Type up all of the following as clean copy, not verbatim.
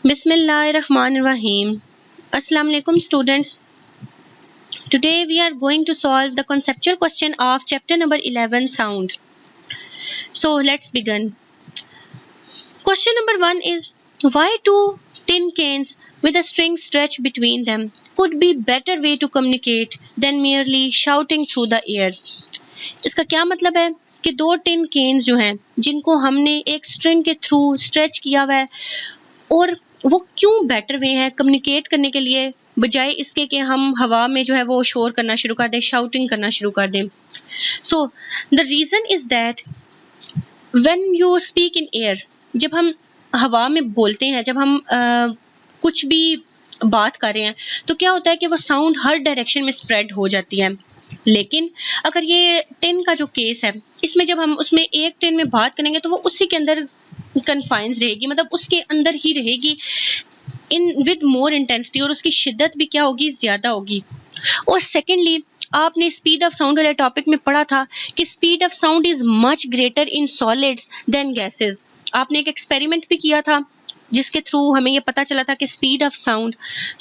Bismillahirrahmanirrahim. Assalamu alaikum students. Today we are going to solve the conceptual question of chapter number 11 sound. So let's begin. Question number 1 is why two tin cans with a string stretched between them could be better way to communicate than merely shouting through the air. इसका क्या मतलब है कि दो tin Keynes जो हैं जिनको हमने एक स्ट्रिंग के थ्रू स्ट्रेच किया हुआ है और वो क्यों बेटर वे है कम्युनिकेट करने के लिए बजाय इसके कि हम हवा में जो है वो शोर करना शुरू कर दें, शाउटिंग करना शुरू कर दें. So the reason is that when you speak in air, जब हम हवा में बोलते हैं, जब हम कुछ भी बात कर रहे हैं तो क्या होता है कि वो साउंड हर डायरेक्शन में स्प्रेड हो जाती है. लेकिन अगर ये टिन का जो केस है इसमें जब हम उसमें एक टिन में बात करेंगे तो वो उसी के अंदर कन्फाइंस रहेगी, मतलब उसके अंदर ही रहेगी इन विद मोर इंटेंसिटी, और उसकी शिद्दत भी क्या होगी, ज़्यादा होगी. और सेकेंडली आपने स्पीड ऑफ साउंड वाले टॉपिक में पढ़ा था कि speed of sound is much greater in solids then gases. आपने एक एक्सपेरिमेंट भी किया था जिसके थ्रू हमें ये पता चला था कि स्पीड ऑफ साउंड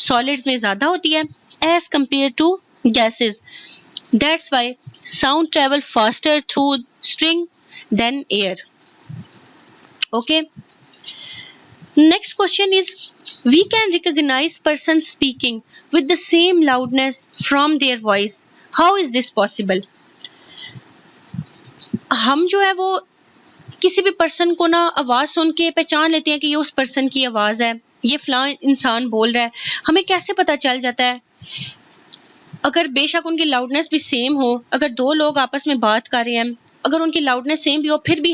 सॉलिड्स में ज़्यादा होती है as compare to gases. That's why sound travel faster through string than air. Okay. Next question is we can recognize person speaking with the same loudness from their voice. How is this possible? हम जो है वो किसी भी person को ना आवाज़ सुन के पहचान लेते हैं कि ये उस पर्सन की आवाज़ है, ये फलां इंसान बोल रहा है. हमें कैसे पता चल जाता है? अगर बेशक उनकी लाउडनेस भी सेम हो, अगर दो लोग आपस में बात कर रहे हैं, अगर उनकी लाउडनेस सेम भी हो, फिर भी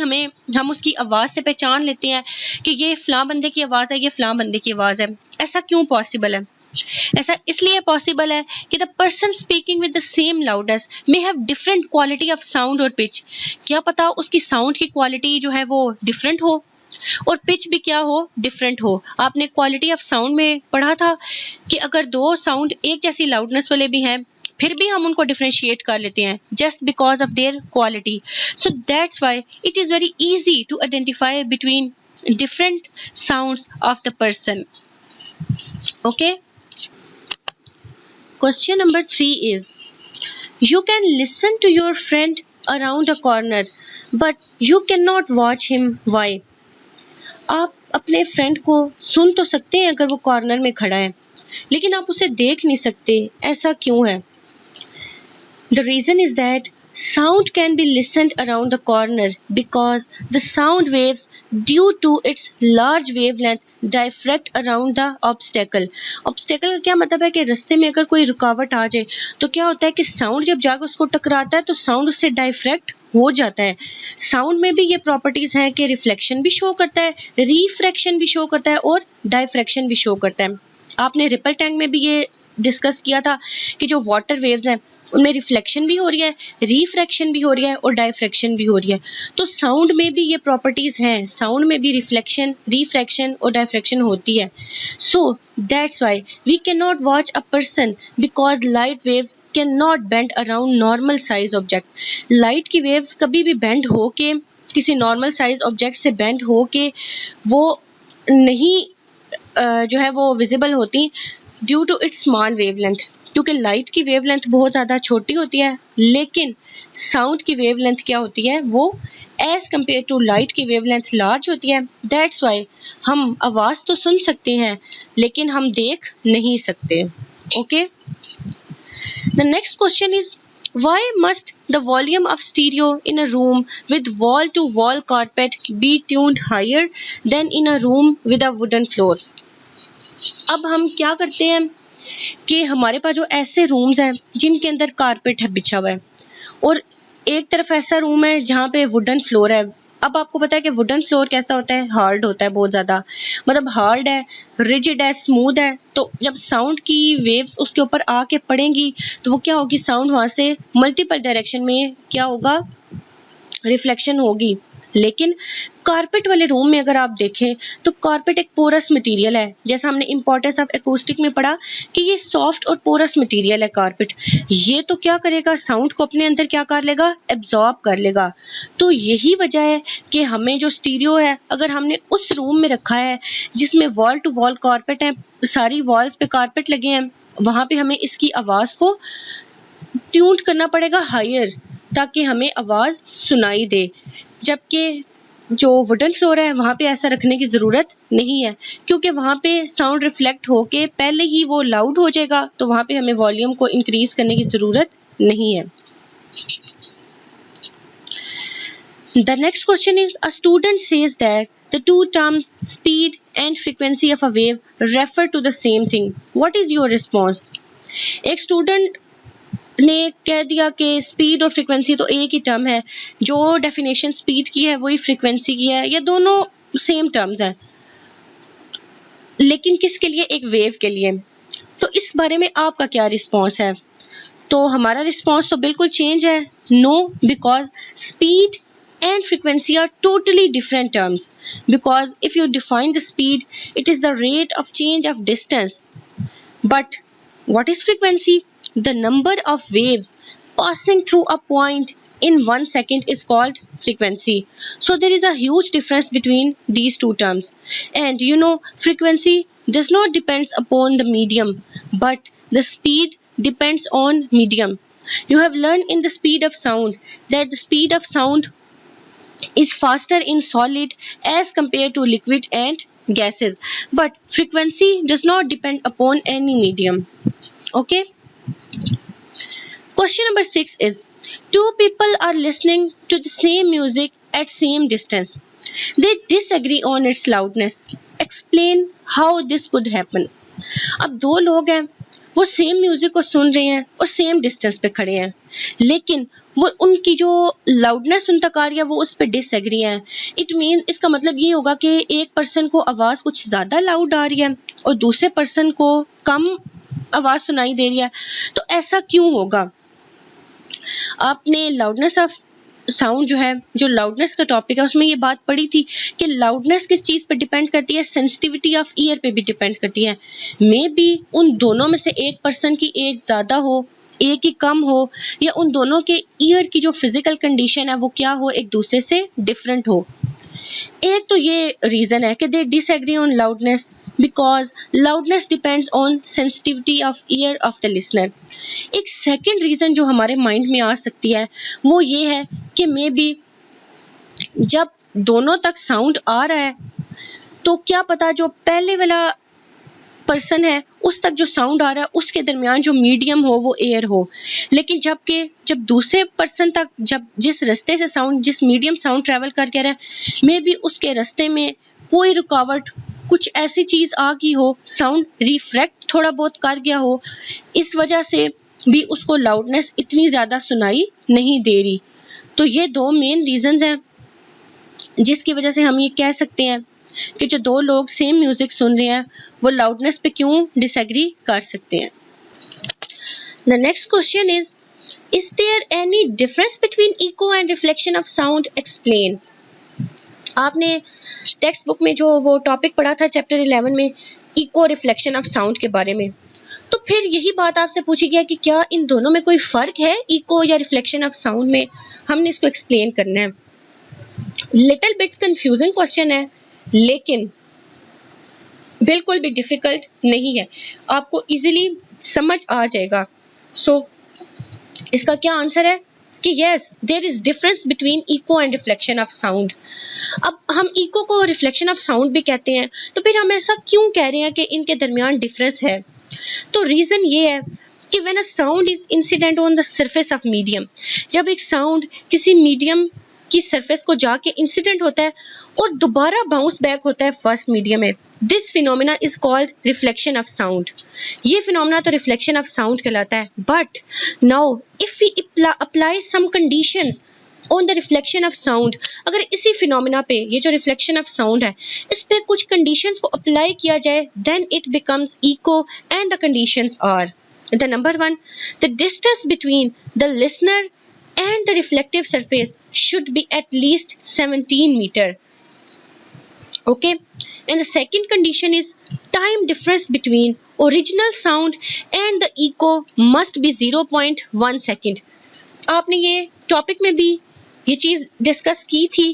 हम उसकी आवाज़ से पहचान लेते हैं कि ये फ़लाँ बंदे की आवाज़ है, ये फ़लाँ बंदे की आवाज़ है. ऐसा क्यों पॉसिबल है? ऐसा इसलिए पॉसिबल है कि the person speaking with the same loudness may have different quality of sound और पिच. क्या पता उसकी साउंड की क्वालिटी जो है वो डिफरेंट हो और पिच भी क्या हो, डिफरेंट हो. आपने क्वालिटी ऑफ साउंड में पढ़ा था कि अगर दो साउंड एक जैसी लाउडनेस वाले भी हैं फिर भी हम उनको डिफरेंशिएट कर लेते हैं just because of their quality. So that's why it is very easy to identify between different sounds of the person. Okay. Question number 3 is you can listen to your friend around a corner but you cannot watch him. Why? आप अपने friend को सुन तो सकते हैं अगर वो corner में खड़ा है, लेकिन आप उसे देख नहीं सकते. ऐसा क्यों है? The reason is that sound can be listened around the corner because the sound waves due to its large wavelength diffract around the obstacle. Obstacle का क्या मतलब है कि रास्ते में अगर कोई रुकावट आ जाए तो क्या होता है कि साउंड जब जाकर उसको टकराता है तो साउंड उससे डाइफ्रैक्ट हो जाता है. साउंड में भी ये प्रॉपर्टीज़ हैं कि रिफ्लेक्शन भी शो करता है, रिफ्रैक्शन भी शो करता है और डाइफ्रैक्शन भी शो करता है. आपने रिपल टैंक में भी ये डिस्कस किया था कि जो वाटर वेव्स हैं उनमें रिफ्लेक्शन भी हो रही है, रिफ्रैक्शन भी हो रही है और डाइफ्रैक्शन भी हो रही है. तो साउंड में भी ये प्रॉपर्टीज़ हैं, साउंड में भी रिफ्लेक्शन, रिफ्रैक्शन और डाइफ्रैक्शन होती है. So that's why we can not watch a person because light waves can not bend around normal size object. Light की वेव्स कभी भी बेंड हो के किसी नॉर्मल साइज ऑब्जेक्ट से बेंड हो के वो नहीं जो है वो विजिबल होती due to its small wavelength, क्योंकि लाइट की वेवलेंथ बहुत ज़्यादा छोटी होती है, लेकिन साउंड की वेवलेंथ क्या होती है, वो एज़ कम्पेयर टू लाइट की वेवलेंथ लार्ज होती है. दैट्स वाई हम आवाज़ तो सुन सकते हैं लेकिन हम देख नहीं सकते. Okay. The next question is why must the volume of stereo in a room with wall to wall carpet be tuned higher than in a room with a wooden floor? अब हम क्या करते हैं कि हमारे पास जो ऐसे रूम्स हैं जिनके अंदर कारपेट है बिछा हुआ है और एक तरफ ऐसा रूम है जहाँ पे वुडन फ्लोर है. अब आपको पता है कि वुडन फ्लोर कैसा होता है, हार्ड होता है, बहुत ज़्यादा, मतलब हार्ड है, रिजिड है, स्मूथ है. तो जब साउंड की वेव्स उसके ऊपर आके पड़ेंगी तो वो क्या होगी, साउंड वहाँ से मल्टीपल डायरेक्शन में क्या होगा, रिफ्लेक्शन होगी. लेकिन कारपेट वाले रूम में अगर आप देखें तो कारपेट एक पोरस मटेरियल है, जैसा हमने इंपॉर्टेंस ऑफ एकूस्टिक में पढ़ा कि ये सॉफ्ट और पोरस मटेरियल है कारपेट। ये तो क्या करेगा, साउंड को अपने अंदर क्या कर लेगा, एब्जॉर्ब कर लेगा। तो यही वजह है कि हमें जो स्टीरियो है, अगर हमने उस रूम में रखा है जिसमें वॉल टू वॉल कारपेट है, सारी वॉल्स पे कारपेट लगे हैं, वहां पे हमें इसकी आवाज को ट्यून करना पड़ेगा हायर, ताकि हमें आवाज सुनाई दे। जबकि जो वुडन फ्लोर है वहाँ पे ऐसा रखने की ज़रूरत नहीं है, क्योंकि वहाँ पे साउंड रिफ्लेक्ट होके पहले ही वो लाउड हो जाएगा, तो वहाँ पे हमें वॉल्यूम को इंक्रीज करने की ज़रूरत नहीं है। The next question is, a student says that the two terms speed and frequency of a wave refer to the same thing. What is your response? एक स्टूडेंट ने कह दिया कि स्पीड और फ्रीक्वेंसी तो एक ही टर्म है, जो डेफिनेशन स्पीड की है वही फ्रीक्वेंसी की है, या दोनों सेम टर्म्स हैं, लेकिन किसके लिए, एक वेव के लिए। तो इस बारे में आपका क्या रिस्पॉन्स है? तो हमारा रिस्पॉन्स तो बिल्कुल चेंज है, no, because speed and frequency are totally different terms, because if you define the speed, it is the rate of change of distance. But what is frequency? The number of waves passing through a point in 1 second is called frequency. So there is a huge difference between these two terms. And you know, frequency does not depend upon the medium, but the speed depends on medium. You have learned in the speed of sound that the speed of sound is faster in solid as compared to liquid and gases, but frequency does not depend upon any medium. Okay, question number 6 is, two people are listening to the same music at same distance. They disagree on its loudness. Explain how this could happen. अब दो लोग हैं, वो same music को सुन रहे हैं और same distance पे खड़े हैं, लेकिन वो उनकी जो लाउडनेस उन तक आ रही है वो उस पर डिसएग्री है। इट मीन, इसका मतलब ये होगा कि एक पर्सन को आवाज़ कुछ ज़्यादा लाउड आ रही है और दूसरे पर्सन को कम आवाज़ सुनाई दे रही है। तो ऐसा क्यों होगा? आपने लाउडनेस ऑफ साउंड जो है, जो लाउडनेस का टॉपिक है, उसमें ये बात पड़ी थी कि लाउडनेस किस चीज़ पे डिपेंड करती है, सेंसिटिविटी ऑफ ईयर पे भी डिपेंड करती है। मे बी उन दोनों में से एक पर्सन की एज ज़्यादा हो, एक ही कम हो, या उन दोनों के ईयर की जो फिजिकल कंडीशन है वो क्या हो, एक दूसरे से डिफरेंट हो। एक तो ये रीज़न है कि they disagree on loudness because loudness depends on sensitivity of ear of the listener. एक सेकंड रीज़न जो हमारे माइंड में आ सकती है वो ये है कि मे बी जब दोनों तक साउंड आ रहा है तो क्या पता जो पहले वाला पर्सन है उस तक जो साउंड आ रहा है उसके दरमियान जो मीडियम हो वो एयर हो, लेकिन जब दूसरे पर्सन तक जब जिस रास्ते से साउंड, जिस मीडियम साउंड ट्रैवल करके आ रहा है, मे बी उसके रास्ते में कोई रुकावट, कुछ ऐसी चीज़ आ गई हो, साउंड रिफ्रैक्ट थोड़ा बहुत कर गया हो, इस वजह से भी उसको लाउडनेस इतनी ज़्यादा सुनाई नहीं दे रही। तो ये दो मेन रीजंस हैं जिसकी वजह से हम ये कह सकते हैं कि जो दो लोग सेम म्यूजिक सुन रहे हैं वो लाउडनेस पे क्यों डिसएग्री कर सकते हैं। The next question is there any difference between echo and reflection of sound? Explain. आपने टेक्स्ट बुक में जो वो टॉपिक पढ़ा था चैप्टर 11 में, इको रिफ्लेक्शन ऑफ साउंड के बारे में, तो फिर यही बात आपसे पूछी गया कि क्या इन दोनों में कोई फ़र्क है, इको या रिफ्लेक्शन ऑफ साउंड में? हमने इसको एक्सप्लेन करना है। लिटिल बिट कंफ्यूजिंग क्वेश्चन है, लेकिन बिल्कुल भी डिफ़िकल्ट नहीं है, आपको इजीली समझ आ जाएगा। सो इसका क्या आंसर है कि yes, there is difference between echo and reflection of sound. अब हम इको को रिफ्लेक्शन ऑफ साउंड भी कहते हैं, तो फिर हम ऐसा क्यों कह रहे हैं कि इनके दरमियान डिफरेंस है? तो रीज़न ये है कि when a sound is incident on the surface of medium, जब एक साउंड किसी मीडियम की सरफेस को जाके इंसिडेंट होता है और दोबारा बाउंस बैक होता है फर्स्ट मीडियम में, this phenomena is called reflection of sound. ये फिनोमिना तो रिफ्लेक्शन ऑफ साउंड कहलाता है। But now if we apply some conditions on the reflection of sound, अगर इसी फिनोमिना पे, ये जो रिफ्लेक्शन ऑफ साउंड है, इस पे कुछ कंडीशंस को अप्लाई किया जाए, then it becomes echo, and the conditions are the number 1, the distance between the listener and the reflective surface should be at least 17 meter. Okay, and the second condition is time difference between original sound and the echo must be 0.1 second. आपने ये topic में भी ये चीज़ discuss की थी,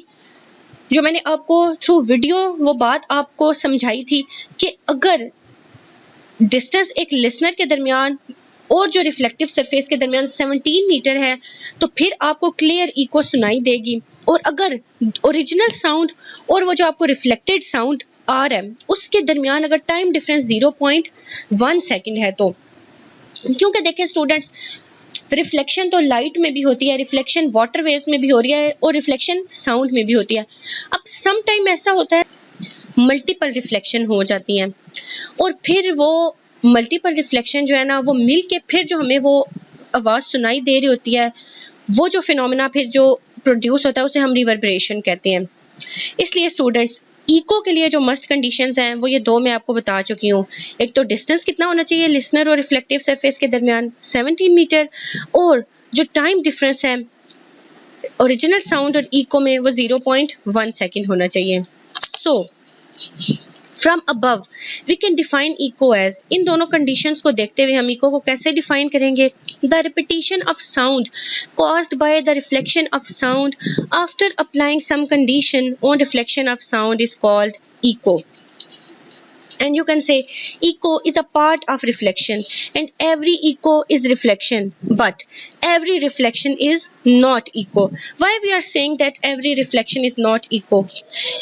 जो मैंने आपको थ्रू वीडियो वो बात आपको समझाई थी कि अगर डिस्टेंस एक लिसनर के दरमियान और जो रिफ्लेक्टिव सरफेस के दरमियान 17 मीटर है तो फिर आपको क्लियर इको सुनाई देगी। और अगर ओरिजिनल साउंड और वो जो आपको रिफ्लेक्टेड साउंड आ रहा है उसके दरमियान अगर टाइम डिफरेंस 0.1 सेकेंड है तो, क्योंकि देखें स्टूडेंट्स, रिफ्लेक्शन तो लाइट में भी होती है, रिफ्लेक्शन वाटर वेव्स में भी हो रही है और रिफ्लेक्शन साउंड में भी होती है। अब सम टाइम ऐसा होता है मल्टीपल रिफ्लेक्शन हो जाती हैं और फिर वो मल्टीपल रिफ्लेक्शन जो है ना वो मिल के फिर जो हमें वो आवाज़ सुनाई दे रही होती है, वो जो फिनोमेना फिर जो प्रोड्यूस होता है उसे हम रिवर्बरेशन कहते हैं। इसलिए स्टूडेंट्स, इको के लिए जो मस्ट कंडीशंस हैं वो ये दो मैं आपको बता चुकी हूँ। एक तो डिस्टेंस कितना होना चाहिए लिसनर और रिफ्लेक्टिव सरफेस के दरमियान 17 मीटर, और जो टाइम डिफरेंस है ओरिजिनल साउंड और इको में वो 0.1 सेकेंड होना चाहिए। So from above we can define echo as, इन दोनों कंडीशंस को देखते हुए हम इको को कैसे डिफाइन करेंगे? The repetition of sound caused by the reflection of sound after applying some condition on reflection of sound is called echo. And you can say echo is a part of reflection and every echo is reflection, but every reflection is not echo. Why we are saying that every reflection is not echo?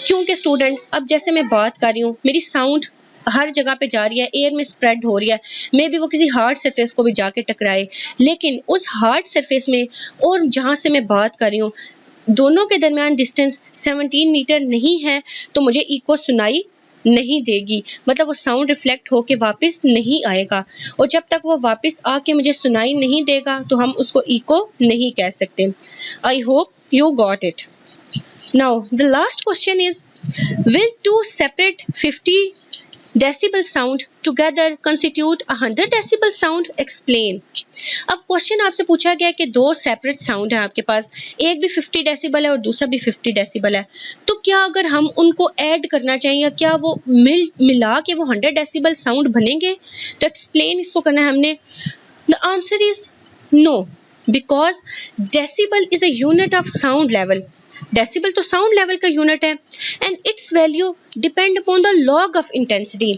क्योंकि student, अब जैसे मैं बात कर रही हूँ, मेरी sound हर जगह पे जा रही है, एयर में स्प्रेड हो रही है, मे बी वो किसी हार्ड सरफेस को भी जाके टकराए, लेकिन उस हार्ड सरफेस में और जहाँ से मैं बात कर रही हूँ दोनों के दरमियान डिस्टेंस 17 मीटर नहीं है तो मुझे इको सुनाई नहीं देगी, मतलब वो साउंड रिफ्लेक्ट होके वापस नहीं आएगा, और जब तक वो वापस आके मुझे सुनाई नहीं देगा तो हम उसको इको नहीं कह सकते। I hope you got it. Now the last question is, will two separate 50 decibel sound together constitute a 100 decibel sound? Explain. अब क्वेश्चन आपसे पूछा गया कि दो सेपरेट साउंड है आपके पास, एक भी 50 डेसिबल है और दूसरा भी 50 डेसिबल है, तो क्या अगर हम उनको ऐड करना चाहिए या क्या वो मिला के वो 100 डेसिबल साउंड बनेंगे? तो एक्सप्लेन इसको करना है हमने। The answer is no, because decibel is a unit of sound level. Decibel तो साउंड लेवल का यूनिट है and its value depend upon the log of intensity.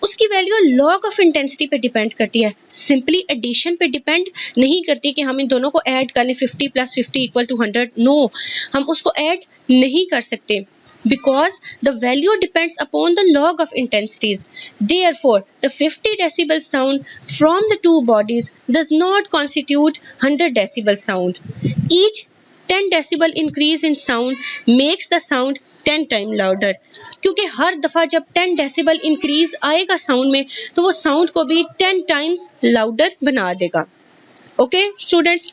उसकी वैल्यू लॉग ऑफ इंटेंसिटी पे डिपेंड करती है, सिंपली एडिशन पे depend नहीं करती कि हम इन दोनों को ऐड कर लें 50 + 50 = 100। नो, हम उसको ऐड नहीं कर सकते because the value depends upon the log of intensities. Therefore, the 50 decibel sound from the two bodies does not constitute 100 decibel sound. Each 10 decibel increase in sound makes the sound 10 times louder. क्योंकि हर दफ़ा जब 10 decibel increase आएगा sound में तो वो sound को भी 10 times louder बना देगा। Okay students,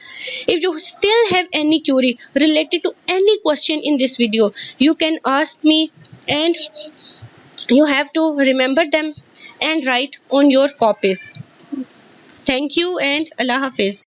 if you still have any query related to any question in this video, you can ask me and you have to remember them and write on your copies. Thank you and Allah Hafiz.